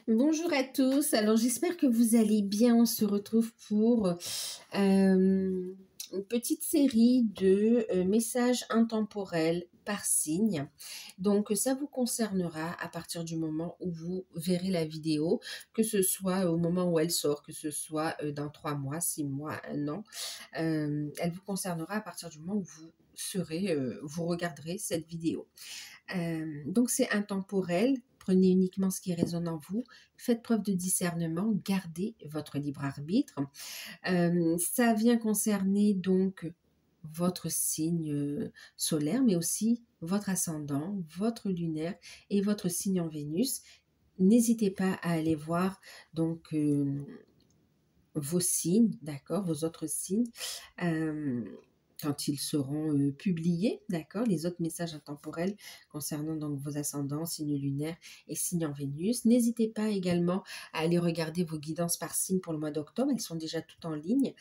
Bonjour à tous, alors j'espère que vous allez bien. On se retrouve pour une petite série de messages intemporels par signe. Donc ça vous concernera à partir du moment où vous verrez la vidéo, que ce soit au moment où elle sort, que ce soit dans 3 mois, 6 mois, 1 an. Elle vous concernera à partir du moment où vous regarderez cette vidéo. Donc c'est intemporel. Prenez uniquement ce qui résonne en vous. Faites preuve de discernement. Gardez votre libre arbitre. Ça vient concerner donc votre signe solaire, mais aussi votre ascendant, votre lunaire et votre signe en Vénus. N'hésitez pas à aller voir donc vos signes, d'accord, vos autres signes. Quand ils seront publiés, d'accord, les autres messages intemporels concernant donc vos ascendants, signes lunaires et signes en Vénus. N'hésitez pas également à aller regarder vos guidances par signe pour le mois d'octobre, elles sont déjà toutes en ligne.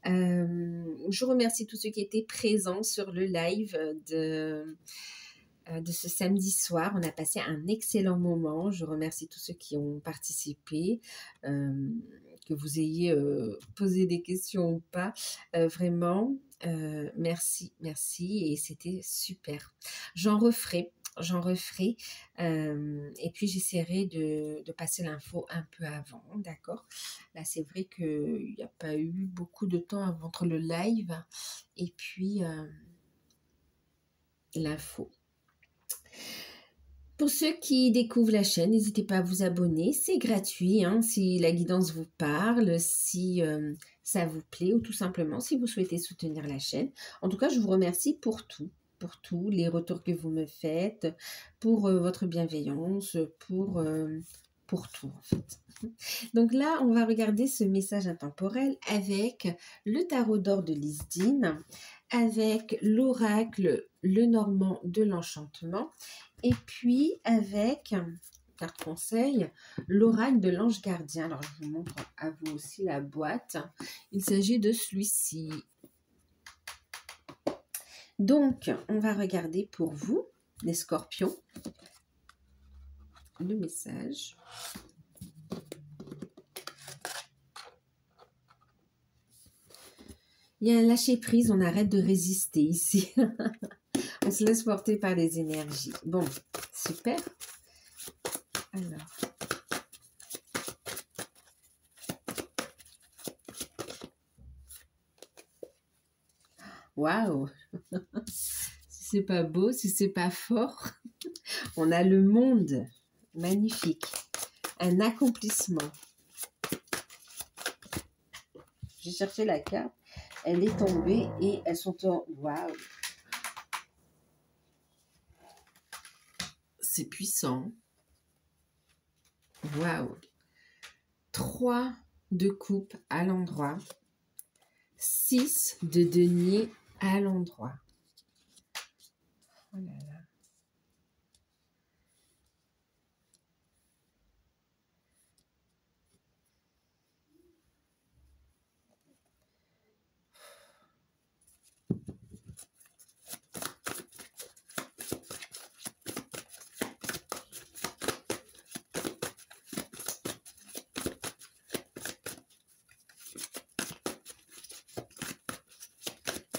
Je remercie tous ceux qui étaient présents sur le live de ce samedi soir. On a passé un excellent moment. Je remercie tous ceux qui ont participé, que vous ayez posé des questions ou pas. Vraiment, merci, et c'était super. J'en referai. Et puis j'essaierai de passer l'info un peu avant, d'accord. Là, c'est vrai qu'il n'y a pas eu beaucoup de temps entre le live et puis l'info. Pour ceux qui découvrent la chaîne, n'hésitez pas à vous abonner, c'est gratuit, hein, si la guidance vous parle, si ça vous plaît ou tout simplement si vous souhaitez soutenir la chaîne. En tout cas, je vous remercie pour tout, les retours que vous me faites, pour votre bienveillance, pour tout en fait. Donc là, on va regarder ce message intemporel avec le tarot d'or de Lisdine, avec l'oracle Lenormand de l'enchantement, et puis avec, carte conseil, l'oracle de l'ange gardien. Alors je vous montre à vous aussi la boîte. Il s'agit de celui-ci. Donc, on va regarder pour vous, les scorpions, le message. Il y a un lâcher-prise, on arrête de résister ici. On se laisse porter par les énergies. Bon, super. Alors. Waouh. Si c'est pas beau, si c'est pas fort. On a le monde. Magnifique. Un accomplissement. J'ai cherché la carte. Elle est tombée et elles sont en... Waouh. C'est puissant. Waouh. 3 de coupe à l'endroit. 6 de denier à l'endroit. Oh là là.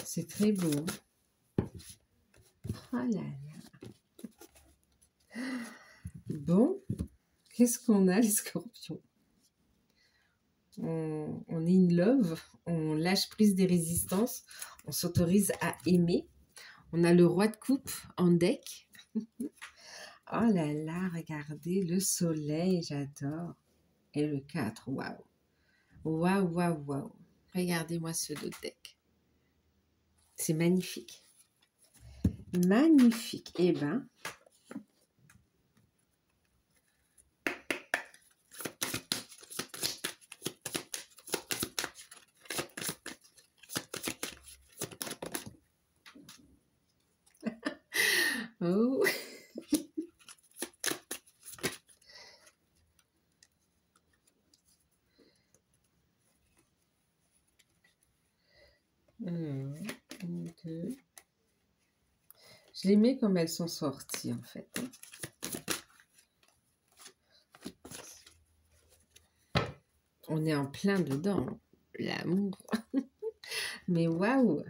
C'est très beau. Oh là là. Bon, qu'est-ce qu'on a les scorpions? On est in love, on lâche prise des résistances, on s'autorise à aimer. On a le roi de coupe en deck. Oh là là, regardez, le soleil, j'adore. Et le 4, waouh. Waouh, waouh, waouh. Regardez-moi ce deck. C'est magnifique. Magnifique. Eh ben, oh. Alors, 1, 2. Je les mets comme elles sont sorties en fait. On est en plein dedans, l'amour. Mais waouh!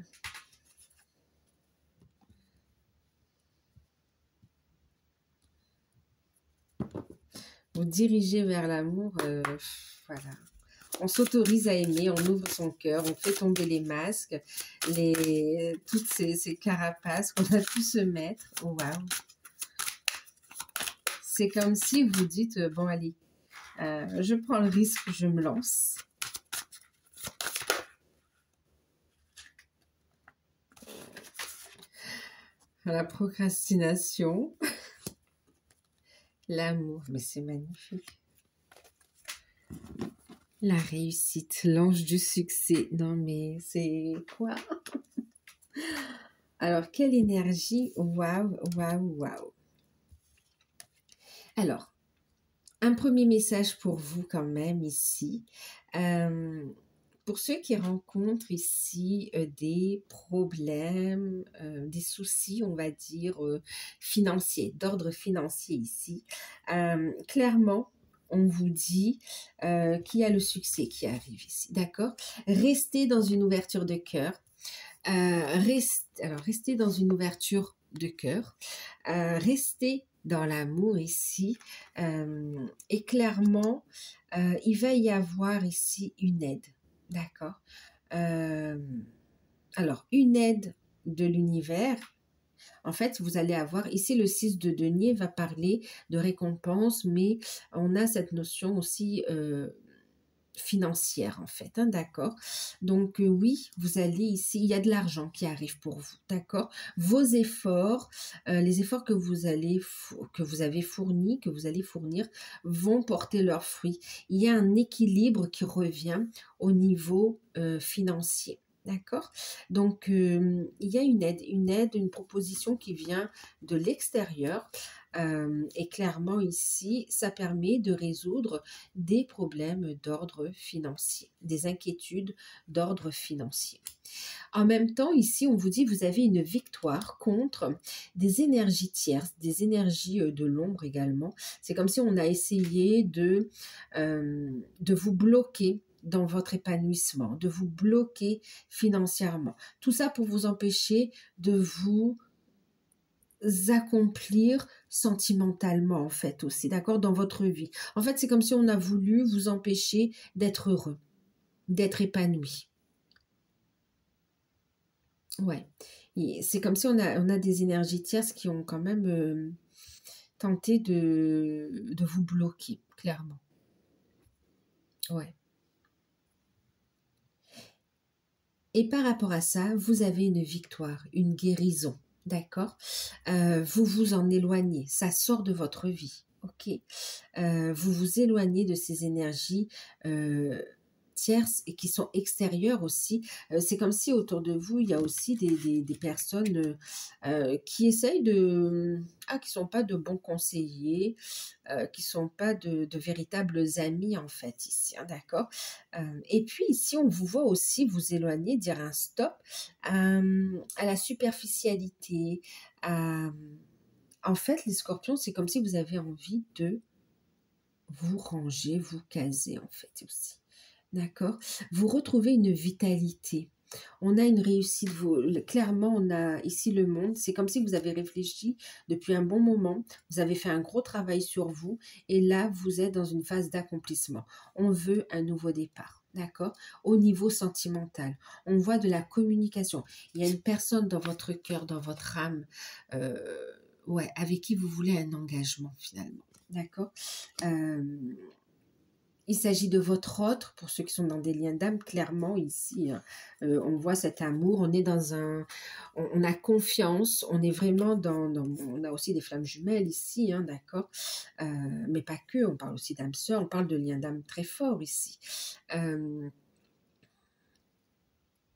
Vous dirigez vers l'amour, voilà. On s'autorise à aimer, on ouvre son cœur, on fait tomber les masques, toutes ces carapaces qu'on a pu se mettre. Oh, waouh! C'est comme si vous dites, bon allez, je prends le risque, je me lance. La procrastination, l'amour, mais c'est magnifique. La réussite, l'ange du succès. Non mais c'est quoi? Alors, quelle énergie! Waouh, waouh, waouh! Alors, un premier message pour vous quand même ici. Pour ceux qui rencontrent ici des problèmes, des soucis, on va dire, financiers, d'ordre financier ici, clairement, on vous dit qu'il y a le succès qui arrive ici, d'accord? Restez dans une ouverture de cœur. Restez dans une ouverture de cœur. Restez dans l'amour ici. Et clairement, il va y avoir ici une aide. D'accord. Alors, une aide de l'univers. En fait, vous allez avoir, ici le 6 de denier va parler de récompense, mais on a cette notion aussi financière en fait, hein, d'accord. Donc oui, vous allez ici, il y a de l'argent qui arrive pour vous, d'accord. Vos efforts, les efforts que vous avez fournis, que vous allez fournir, vont porter leurs fruits. Il y a un équilibre qui revient au niveau financier. D'accord. Donc, il y a une aide, une proposition qui vient de l'extérieur. Et clairement ici, ça permet de résoudre des problèmes d'ordre financier, des inquiétudes d'ordre financier. En même temps, ici, on vous dit vous avez une victoire contre des énergies tierces, des énergies de l'ombre également. C'est comme si on a essayé de vous bloquer dans votre épanouissement, de vous bloquer financièrement. Tout ça pour vous empêcher de vous accomplir sentimentalement en fait aussi, d'accord, dans votre vie. En fait, c'est comme si on a voulu vous empêcher d'être heureux, d'être épanoui. Ouais, c'est comme si on a des énergies tierces qui ont quand même tenté de vous bloquer, clairement. Ouais. Et par rapport à ça, vous avez une victoire, une guérison, d'accord. Vous vous en éloignez, ça sort de votre vie, ok. Vous vous éloignez de ces énergies tierces et qui sont extérieures aussi. C'est comme si autour de vous, il y a aussi des personnes qui essayent qui sont pas de bons conseillers, qui sont pas de véritables amis en fait ici, hein, d'accord. Et puis ici, on vous voit aussi vous éloigner, dire un stop à la superficialité. En fait, les scorpions, c'est comme si vous avez envie de vous ranger, vous caser en fait aussi. D'accord. Vous retrouvez une vitalité. On a une réussite. Clairement, on a ici le monde. C'est comme si vous avez réfléchi depuis un bon moment. Vous avez fait un gros travail sur vous. Et là, vous êtes dans une phase d'accomplissement. On veut un nouveau départ. D'accord. Au niveau sentimental, on voit de la communication. Il y a une personne dans votre cœur, dans votre âme, ouais, avec qui vous voulez un engagement finalement. D'accord. Il s'agit de votre autre, pour ceux qui sont dans des liens d'âme, clairement ici, on voit cet amour, on est dans on a confiance, on est vraiment on a aussi des flammes jumelles ici, hein, d'accord, mais pas que, on parle aussi d'âme sœur, on parle de liens d'âme très forts ici.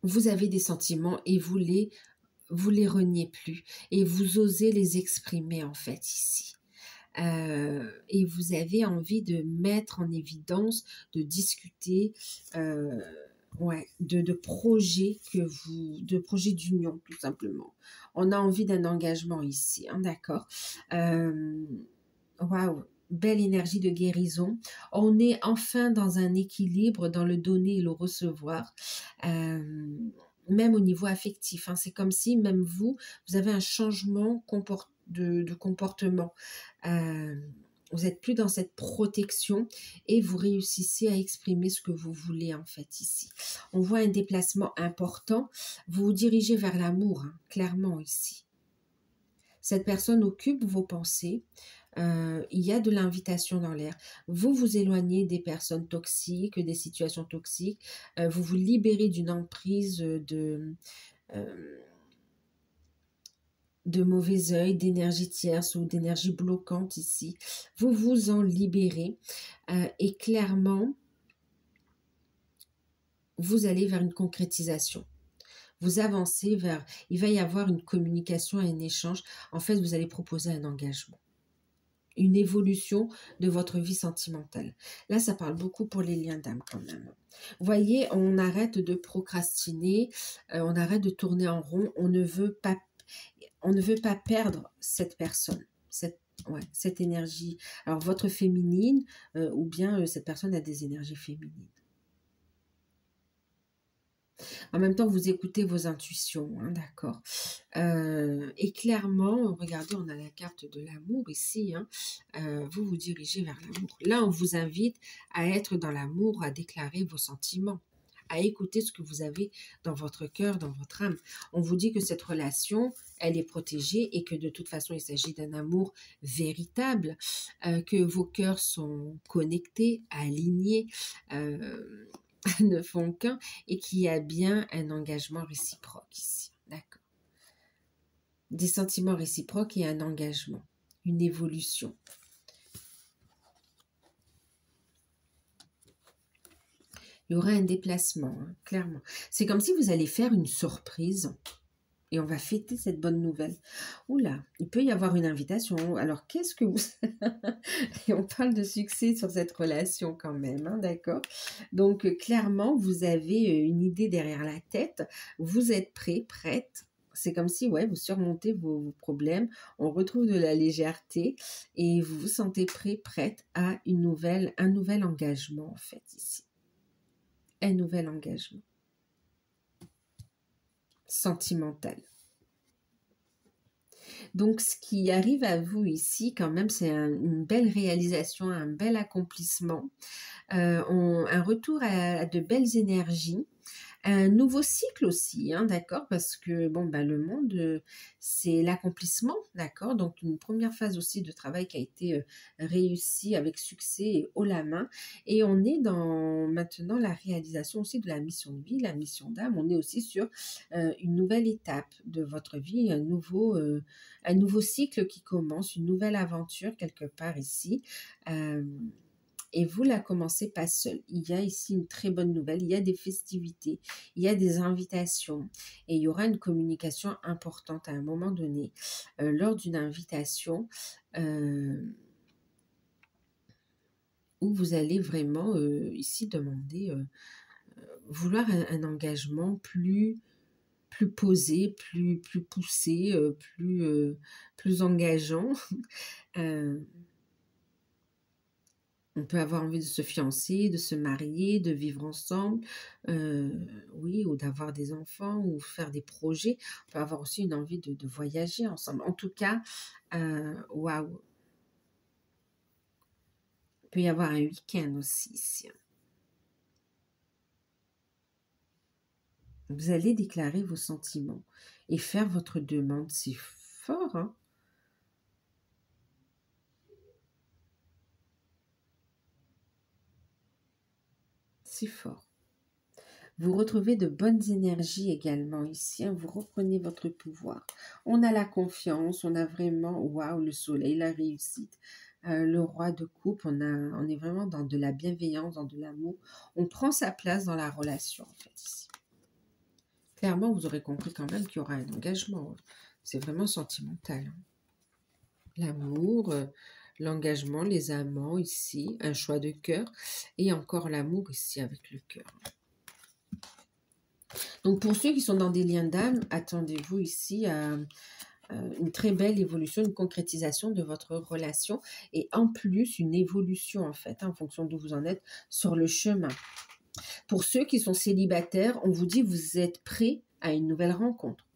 Vous avez des sentiments et vous les reniez plus, et vous osez les exprimer en fait ici. Et vous avez envie de mettre en évidence, de discuter, ouais, de projets de projets d'union tout simplement. On a envie d'un engagement ici, hein, d'accord. Waouh. belle énergie de guérison. On est enfin dans un équilibre dans le donner et le recevoir. Même au niveau affectif, hein. C'est comme si même vous avez un changement de comportement. Vous n'êtes plus dans cette protection et vous réussissez à exprimer ce que vous voulez en fait ici. On voit un déplacement important. Vous vous dirigez vers l'amour, hein, clairement ici. Cette personne occupe vos pensées. Il y a de l'invitation dans l'air. Vous vous éloignez des personnes toxiques, des situations toxiques. Vous vous libérez d'une emprise de mauvais œil, d'énergie tierce ou d'énergie bloquante ici. Vous vous en libérez et clairement, vous allez vers une concrétisation. Vous avancez vers, il va y avoir une communication, un échange. En fait, vous allez proposer un engagement, une évolution de votre vie sentimentale. Là, ça parle beaucoup pour les liens d'âme quand même. Vous voyez, on arrête de procrastiner, on arrête de tourner en rond, on ne veut pas perdre cette personne, cette énergie. Alors, votre féminine, ou bien cette personne a des énergies féminines. En même temps, vous écoutez vos intuitions, hein, d'accord. Et clairement, regardez, on a la carte de l'amour ici. Hein, vous vous dirigez vers l'amour. Là, on vous invite à être dans l'amour, à déclarer vos sentiments, à écouter ce que vous avez dans votre cœur, dans votre âme. On vous dit que cette relation, elle est protégée et que de toute façon, il s'agit d'un amour véritable, que vos cœurs sont connectés, alignés, ne font qu'un et qu'il y a bien un engagement réciproque ici. D'accord. Des sentiments réciproques et un engagement, une évolution. Il y aura un déplacement, hein, clairement. C'est comme si vous allez faire une surprise et on va fêter cette bonne nouvelle. Oula, il peut y avoir une invitation. Alors, qu'est-ce que vous... Et on parle de succès sur cette relation quand même, hein, d'accord? Donc, clairement, vous avez une idée derrière la tête. Vous êtes prêt, prête. C'est comme si, ouais, vous surmontez vos problèmes. On retrouve de la légèreté et vous vous sentez prêt, prête à un nouvel engagement, en fait, ici. Un nouvel engagement sentimental. Donc, ce qui arrive à vous ici, quand même, c'est une belle réalisation, un bel accomplissement, un retour à de belles énergies, un nouveau cycle aussi, hein, d'accord, parce que bon, ben, le monde, c'est l'accomplissement, d'accord, donc une première phase aussi de travail qui a été réussie avec succès et haut la main, et on est dans maintenant la réalisation aussi de la mission de vie, la mission d'âme, on est aussi sur une nouvelle étape de votre vie, un nouveau cycle qui commence, une nouvelle aventure quelque part ici, et vous la commencez pas seule. Il y a ici une très bonne nouvelle, il y a des festivités, il y a des invitations et il y aura une communication importante à un moment donné lors d'une invitation où vous allez vraiment ici demander, vouloir un engagement plus posé, plus poussé, plus engageant. On peut avoir envie de se fiancer, de se marier, de vivre ensemble, oui, ou d'avoir des enfants, ou faire des projets. On peut avoir aussi une envie de voyager ensemble. En tout cas, waouh! Il peut y avoir un week-end aussi ici. Vous allez déclarer vos sentiments et faire votre demande. C'est fort, hein? C'est fort. Vous retrouvez de bonnes énergies également ici, hein, vous reprenez votre pouvoir. On a la confiance, on a vraiment, waouh, le soleil, la réussite, le roi de coupe, on est vraiment dans de la bienveillance, dans de l'amour. On prend sa place dans la relation, en fait, ici. Clairement, vous aurez compris quand même qu'il y aura un engagement. C'est vraiment sentimental, hein. L'amour, l'engagement, les amants ici, un choix de cœur et encore l'amour ici avec le cœur. Donc, pour ceux qui sont dans des liens d'âme, attendez-vous ici à une très belle évolution, une concrétisation de votre relation et en plus une évolution en fait, en fonction d'où vous en êtes sur le chemin. Pour ceux qui sont célibataires, on vous dit que vous êtes prêts à une nouvelle rencontre.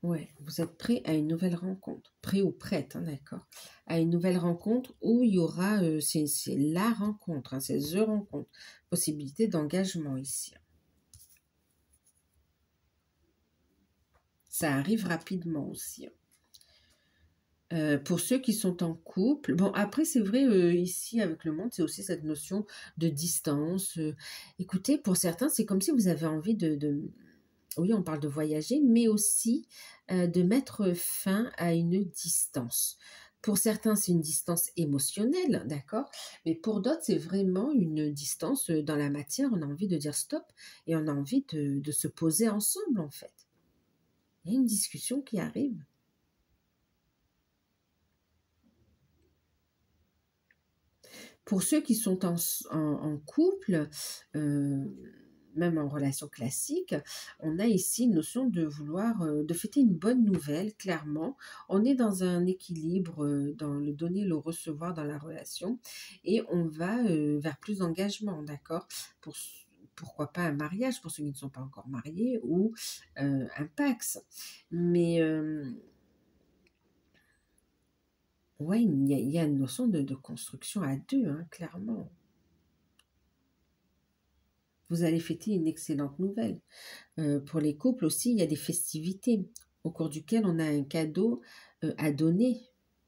Ouais, vous êtes prêt à une nouvelle rencontre. Prêt ou prête, hein, d'accord. À une nouvelle rencontre où il y aura, c'est la rencontre, hein, c'est the rencontre. Possibilité d'engagement ici. Ça arrive rapidement aussi. Pour ceux qui sont en couple, bon après c'est vrai ici avec le monde, c'est aussi cette notion de distance. Écoutez, pour certains, c'est comme si vous avez envie oui, on parle de voyager, mais aussi de mettre fin à une distance. Pour certains, c'est une distance émotionnelle, d'accord? Mais pour d'autres, c'est vraiment une distance dans la matière. On a envie de dire stop et on a envie de se poser ensemble, en fait. Il y a une discussion qui arrive. Pour ceux qui sont en couple, même en relation classique, on a ici une notion de vouloir, de fêter une bonne nouvelle, clairement. On est dans un équilibre dans le donner, le recevoir dans la relation et on va vers plus d'engagement, d'accord? Pourquoi pas un mariage pour ceux qui ne sont pas encore mariés ou un Pacs. Mais ouais, il y a une notion de construction à deux, hein, clairement. Vous allez fêter une excellente nouvelle. Pour les couples aussi, il y a des festivités au cours duquel on a un cadeau à donner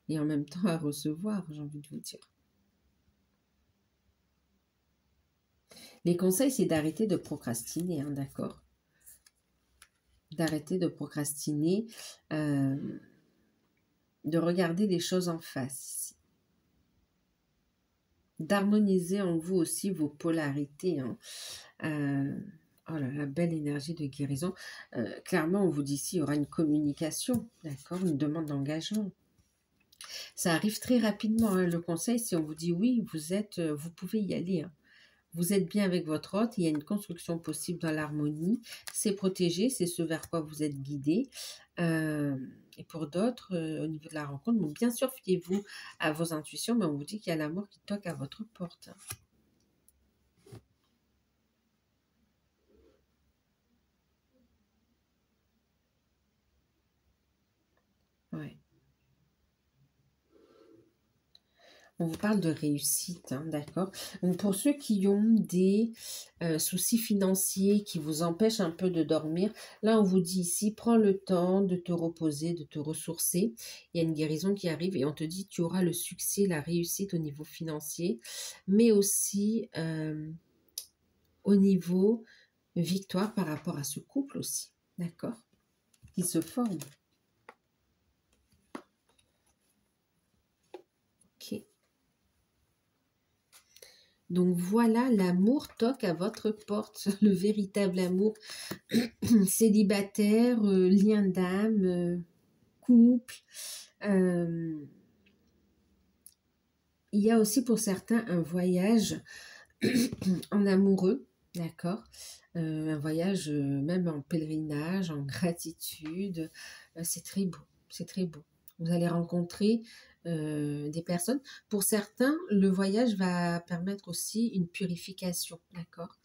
et en même temps à recevoir, j'ai envie de vous dire. Les conseils, c'est d'arrêter de procrastiner, hein, d'accord? D'arrêter de procrastiner, de regarder les choses en face ici. D'harmoniser en vous aussi vos polarités, hein. Oh là là, belle énergie de guérison. Clairement, on vous dit ici, il y aura une communication, d'accord? Une demande d'engagement. Ça arrive très rapidement, hein. Le conseil, si on vous dit oui, vous pouvez y aller, hein. Vous êtes bien avec votre hôte, il y a une construction possible dans l'harmonie. C'est protégé, c'est ce vers quoi vous êtes guidé. Et pour d'autres, au niveau de la rencontre, bon, bien sûr, fiez-vous à vos intuitions, mais on vous dit qu'il y a l'amour qui toque à votre porte. Ouais. On vous parle de réussite, hein, d'accord? Donc pour ceux qui ont des soucis financiers qui vous empêchent un peu de dormir, là on vous dit ici, prends le temps de te reposer, de te ressourcer. Il y a une guérison qui arrive et on te dit tu auras le succès, la réussite au niveau financier, mais aussi au niveau victoire par rapport à ce couple aussi, d'accord? Qui se forme. Ok. Donc voilà, l'amour toque à votre porte, le véritable amour célibataire, lien d'âme, couple. Il y a aussi pour certains un voyage en amoureux, d'accord? Un voyage même en pèlerinage, en gratitude. C'est très beau, c'est très beau. Vous allez rencontrer des personnes. Pour certains, le voyage va permettre aussi une purification, d'accord?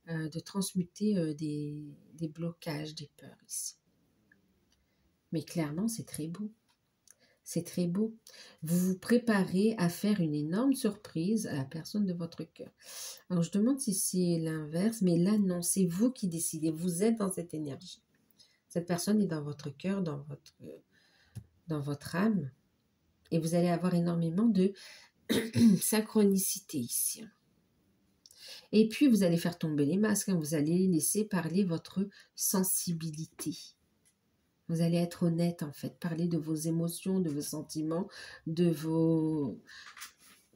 De transmuter des blocages, des peurs ici. Mais clairement, c'est très beau. C'est très beau. Vous vous préparez à faire une énorme surprise à la personne de votre cœur. Alors, je demande si c'est l'inverse, mais là, non, c'est vous qui décidez. Vous êtes dans cette énergie. Cette personne est dans votre cœur, dans votre âme. Et vous allez avoir énormément de synchronicité ici. Et puis, vous allez faire tomber les masques. Hein. Vous allez laisser parler votre sensibilité. Vous allez être honnête, en fait. Parler de vos émotions, de vos sentiments, de vos...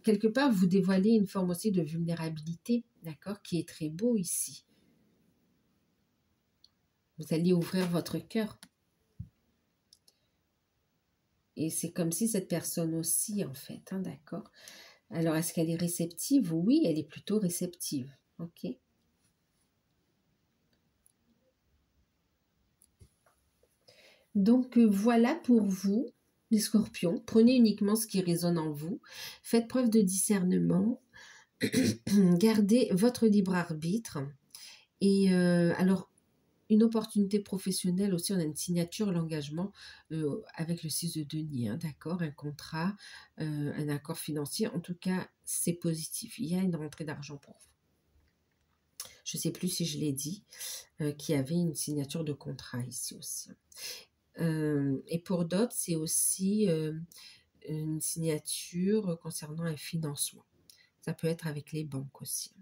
Quelque part, vous dévoilez une forme aussi de vulnérabilité, d'accord, qui est très beau ici. Vous allez ouvrir votre cœur. Et c'est comme si cette personne aussi, en fait, hein, d'accord, Alors, est-ce qu'elle est réceptive? Oui, elle est plutôt réceptive. Ok. Donc, voilà pour vous, les scorpions. Prenez uniquement ce qui résonne en vous. Faites preuve de discernement. Gardez votre libre arbitre. Et alors, une opportunité professionnelle aussi, on a une signature, l'engagement avec le 6 de denier, hein, d'accord, un contrat, un accord financier. En tout cas, c'est positif. Il y a une rentrée d'argent pour vous. Je ne sais plus si je l'ai dit, qu'il y avait une signature de contrat ici aussi. Et pour d'autres, c'est aussi une signature concernant un financement. Ça peut être avec les banques aussi.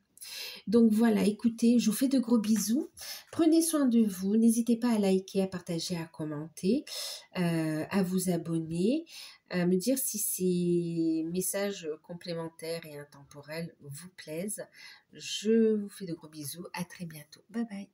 Donc voilà, écoutez, je vous fais de gros bisous. Prenez soin de vous. N'hésitez pas à liker, à partager, à commenter, à vous abonner, à me dire si ces messages complémentaires et intemporels vous plaisent. Je vous fais de gros bisous. À très bientôt. Bye bye.